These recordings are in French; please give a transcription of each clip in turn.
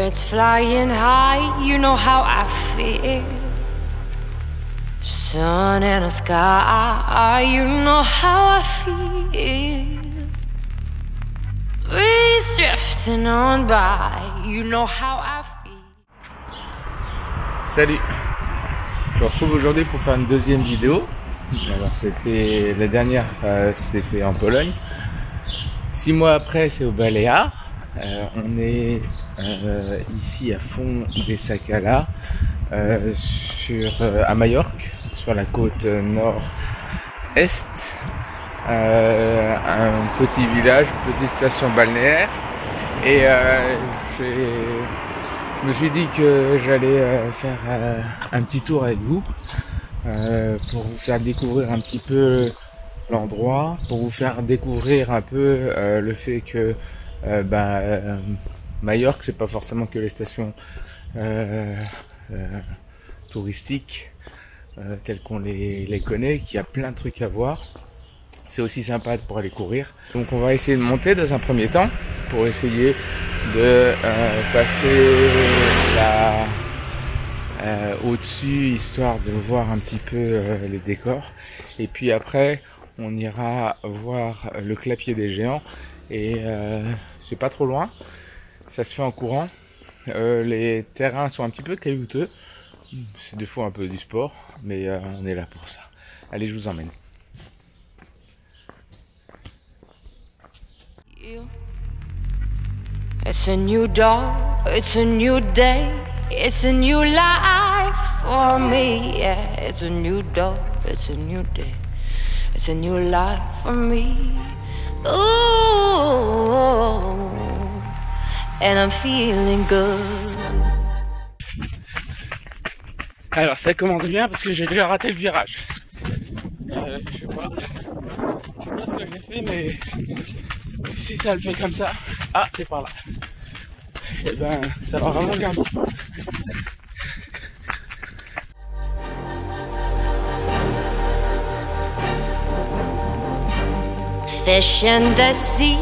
Birds flying high, you know how I feel. Sun in the sky, you know how I feel. Breeze drifting on by, you know how I feel. Salut! Je vous retrouve aujourd'hui pour faire une deuxième vidéo. Alors c'était la dernière, c'était en Pologne. 6 mois après, c'est au Baléares. On est ici à fond des Sakala, à Majorque, sur la côte nord-est. Un petit village, une petite station balnéaire. Et je me suis dit que j'allais faire un petit tour avec vous pour vous faire découvrir un petit peu l'endroit, pour vous faire découvrir un peu le fait que Majorque, c'est pas forcément que les stations touristiques telles qu'on les connaît, qu'il y a plein de trucs à voir. C'est aussi sympa pour aller courir. Donc on va essayer de monter dans un premier temps pour essayer de passer au-dessus, histoire de voir un petit peu les décors. Et puis après, on ira voir le clapier des géants. Et c'est pas trop loin, ça se fait en courant. Les terrains sont un petit peu caillouteux. C'est des fois un peu du sport, mais on est là pour ça. Allez, je vous emmène. It's a new dawn, it's a new day, it's a new life for me. Yeah, it's a new dawn, it's a new day, it's a new life for me. Ooh, and I'm feeling good. Alors ça commence bien parce que j'ai déjà raté le virage. Je sais pas ce que j'ai fait, mais si ça le fait comme ça, ah c'est par là. Et ben ça va vraiment garder. Fish in the sea,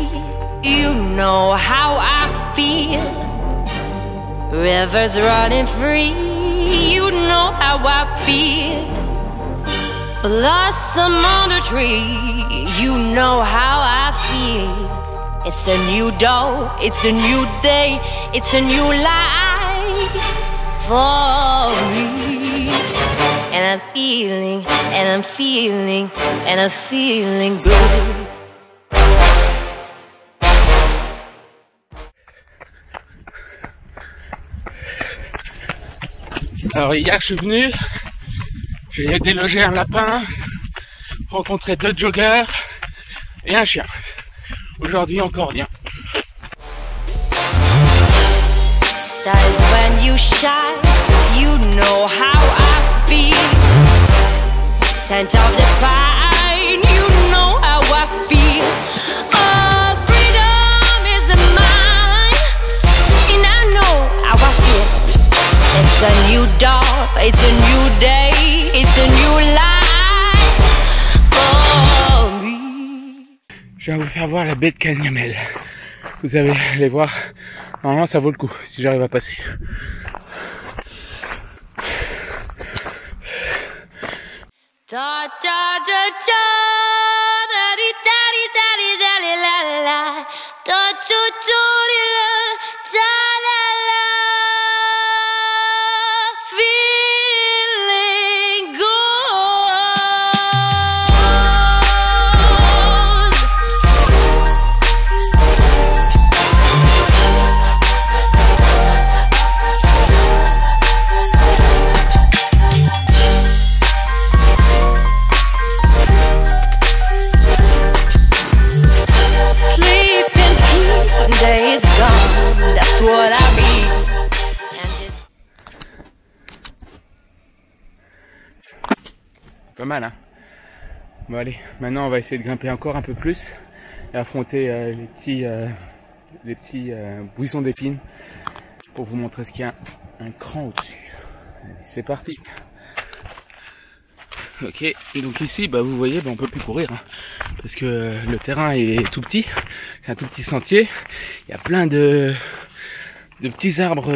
you know how I feel. Rivers running free, you know how I feel. Blossom on the tree, you know how I feel. It's a new dawn, it's a new day, it's a new life for me. And I'm feeling, and I'm feeling, and I'm feeling good. Alors hier je suis venu, j'ai délogé un lapin, rencontré 2 joggers et un chien. Aujourd'hui encore rien. Stars when you shine, you know how I feel. Scent of the pine, you know how I feel. Oh, freedom is mine, and I know how I feel. It's a new dawn, it's a new day, it's a new life for me. Je viens vous faire voir la baie de Canyamel. Vous allez les voir. Normalement ça vaut le coup si j'arrive à passer. Da da da da da di da di da di da li la la la da do do li la da la la feeling good. Sleep in peace when day is gone, that's what I mean. Pas mal hein. Bon allez, maintenant on va essayer de grimper encore un peu plus et affronter les petits buissons d'épines pour vous montrer ce qu'il y a un cran au-dessus. C'est parti. Ok, et donc ici vous voyez on peut plus courir hein, parce que le terrain est tout petit, c'est un tout petit sentier, il y a plein de de petits arbres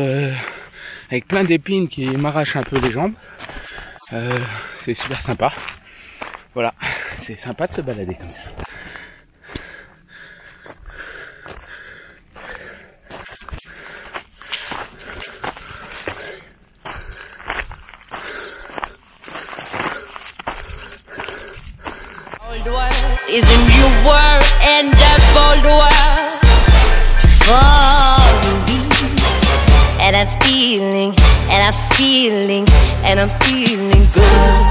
avec plein d'épines qui m'arrachent un peu les jambes. C'est super sympa. Voilà, c'est sympa de se balader comme ça. Old world is a new world, and that old world for me. And I'm feeling, and I'm feeling, and I'm feeling good.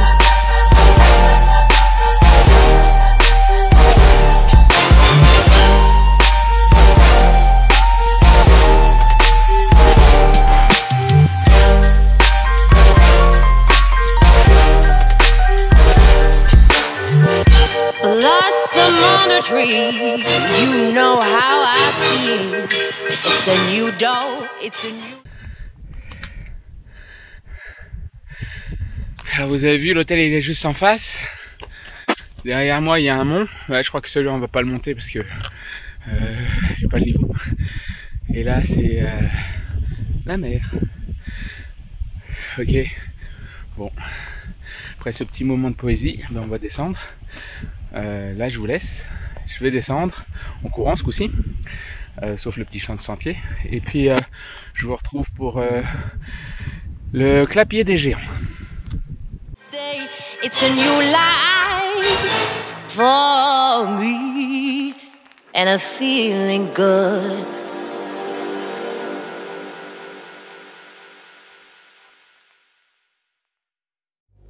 Blossom on the tree, you know how I feel. It's a new dawn, it's a new... Alors vous avez vu, l'hôtel il est juste en face. Derrière moi il y a un mont. Ouais, je crois que celui-là on va pas le monter parce que j'ai pas le niveau. Et là c'est la mer. Ok. Bon. Après ce petit moment de poésie, ben on va descendre. Là je vous laisse. Je vais descendre en courant ce coup-ci. Sauf le petit champ de sentier. Et puis je vous retrouve pour le clapier des géants. It's a new life for me, and I'm feeling good.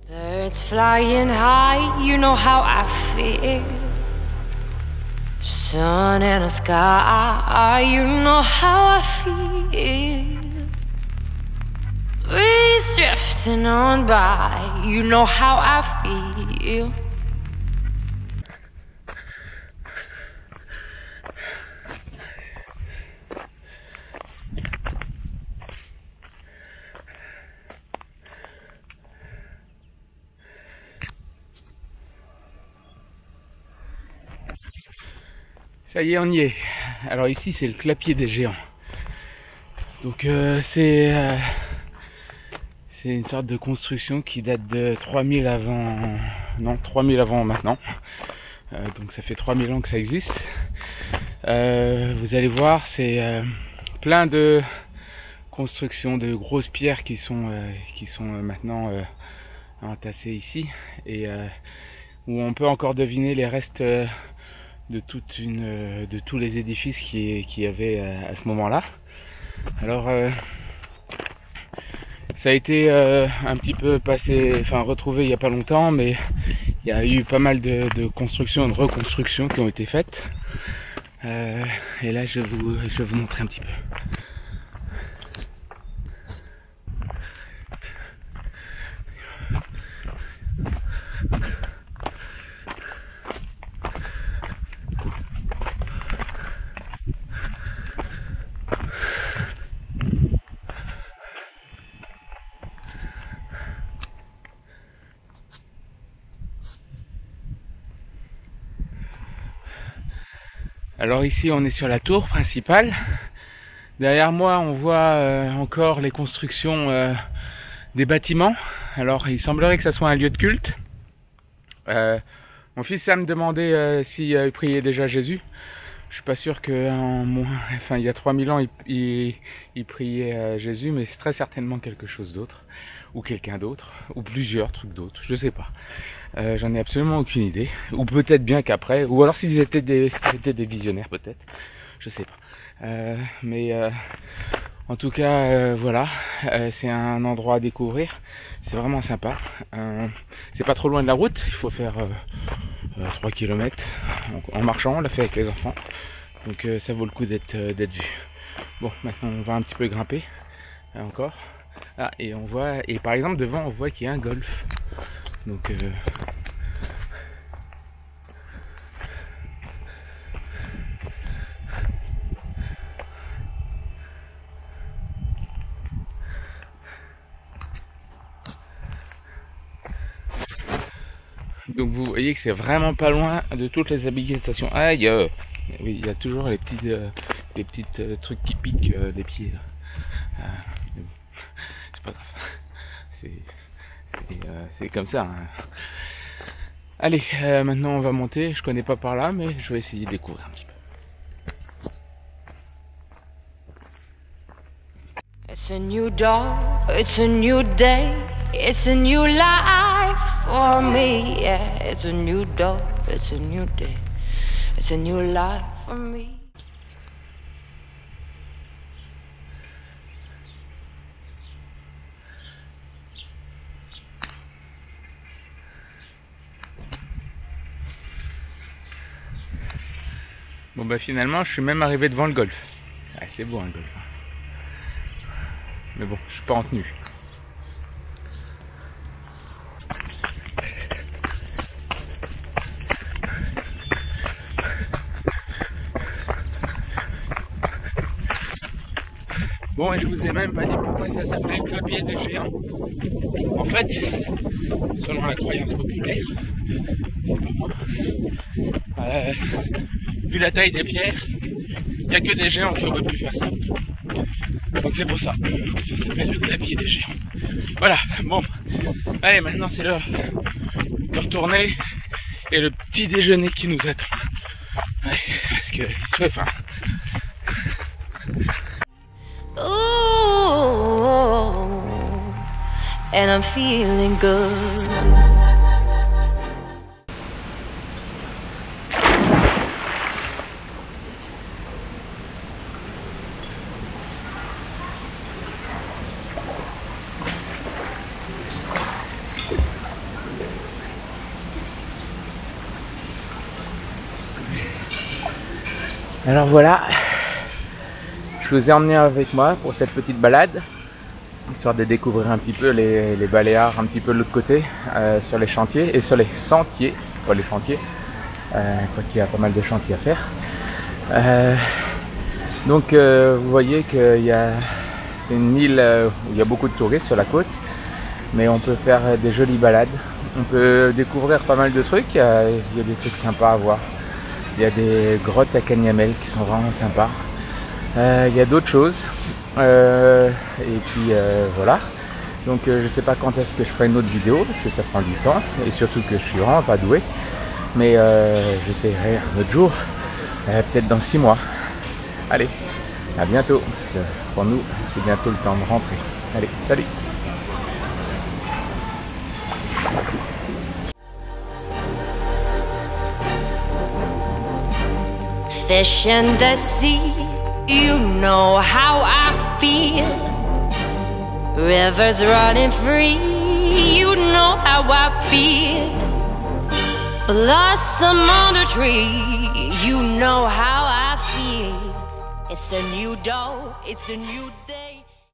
Birds flying high, you know how I feel. Sun and the sky, you know how I feel. Breeze drifting on by, you know how I feel. Ça y est, on y est. Alors ici c'est le clapier des géants. Donc c'est une sorte de construction qui date de 3000 avant... Non, 3000 avant maintenant. Donc ça fait 3000 ans que ça existe. Vous allez voir, c'est plein de constructions de grosses pierres qui sont maintenant entassées ici. Et où on peut encore deviner les restes de tous les édifices qui y avait à ce moment-là. Alors... ça a été un petit peu retrouvé il n'y a pas longtemps, mais il y a eu pas mal de constructions et de reconstructions qui ont été faites. Et là, je vais vous montrer un petit peu. Alors ici on est sur la tour principale. Derrière moi on voit encore les constructions des bâtiments. Alors il semblerait que ça soit un lieu de culte. Mon fils Sam me demandait s'il priait déjà Jésus. Je suis pas sûr que il y a 3000 ans il priait Jésus, mais c'est très certainement quelque chose d'autre, ou quelqu'un d'autre, ou plusieurs trucs d'autres, je sais pas. J'en ai absolument aucune idée, ou peut-être bien qu'après, ou alors s'ils étaient des visionnaires peut-être, je sais pas. Mais en tout cas voilà, c'est un endroit à découvrir, c'est vraiment sympa. C'est pas trop loin de la route, il faut faire 3 km en marchant, on l'a fait avec les enfants, donc ça vaut le coup d'être vu. Bon, maintenant on va un petit peu grimper encore. Ah, et on voit, et par exemple devant on voit qu'il y a un golf, donc donc vous voyez que c'est vraiment pas loin de toutes les habitations. Aïe, oui, il y a toujours les petits trucs qui piquent des pieds. Mais bon, c'est pas grave. C'est comme ça. Hein. Allez, maintenant on va monter. Je connais pas par là, mais je vais essayer de découvrir un petit peu. It's a new dawn, it's a new day, it's a new life for me. Yeah, it's a new dawn, it's a new day, it's a new life for me. Bon bah finalement je suis même arrivé devant le golf. Ah, c'est beau un golf. Mais bon, je suis pas en tenue. Bon, et je vous ai même pas dit pourquoi ça s'appelait le clapier des géants. En fait, selon la croyance populaire, c'est pas moi. Vu la taille des pierres, il n'y a que des géants qui auraient pu faire ça. Donc c'est pour ça. Ça s'appelle le clapier des géants. Voilà, bon. Allez, maintenant c'est l'heure de retourner et le petit déjeuner qui nous attend. Allez, parce qu'il se fait faim. Ooh, and I'm feeling good. Alors voilà, je vous ai emmené avec moi pour cette petite balade, histoire de découvrir un petit peu les Baléares, un petit peu de l'autre côté, sur les chantiers et sur les sentiers, pas les chantiers, quoi qu'il y a pas mal de chantiers à faire. Donc vous voyez que c'est une île où il y a beaucoup de touristes sur la côte, mais on peut faire des jolies balades, on peut découvrir pas mal de trucs, il y a des trucs sympas à voir. Il y a des grottes à Canyamel qui sont vraiment sympas. Il y a d'autres choses. Et puis voilà. Donc je sais pas quand est-ce que je ferai une autre vidéo parce que ça prend du temps. Et surtout que je suis vraiment pas doué. Mais j'essaierai un autre jour. Peut-être dans 6 mois. Allez, à bientôt. Parce que pour nous, c'est bientôt le temps de rentrer. Allez, salut! Fish in the sea, you know how I feel. Rivers running free, you know how I feel. Blossom on the tree, you know how I feel. It's a new dawn, it's a new day.